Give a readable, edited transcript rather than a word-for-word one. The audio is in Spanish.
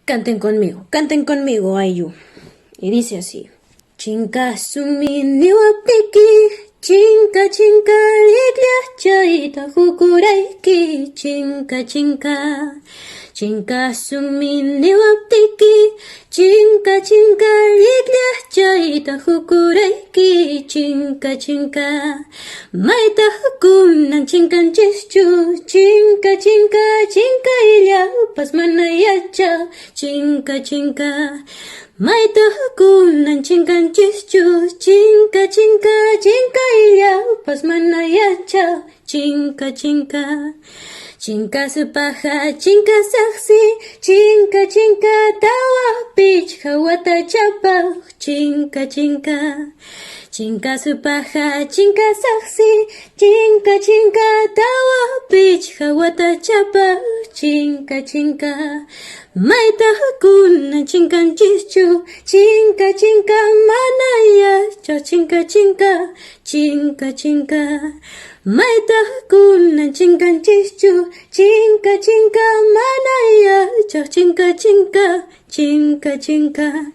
Canten conmigo, Ayu. Y dice así. Chinka sumi niwapiki, chinka chinka liglia chaita hukuraiki, chinka chinka. Chinka sumi niwapiki, chinka chinka liglia chaita hukuraiki, chinka chinka. Maita hukunan chinkan chischu, chinka chinka chinka illa pas manayacha, chinka chinka. Maita hukunan chinkan chischu, chinka chinka chinka illa pas manayacha, chinka chinka. Chinka supaja, chinka saksi, chinka chinka tawa pich hawata chapa, chinka chinka. Chinka supaja, chinka saksi, chinka chinka tawa pich hawata chapa, chinka chinka. Maita hukunan chinkan chischu, chinka chinka manaya, chinka chinka, chinka chinka. Maita hukunan chinkan chischu, chinka chinka manaya, chinka chinka, chinka chinka.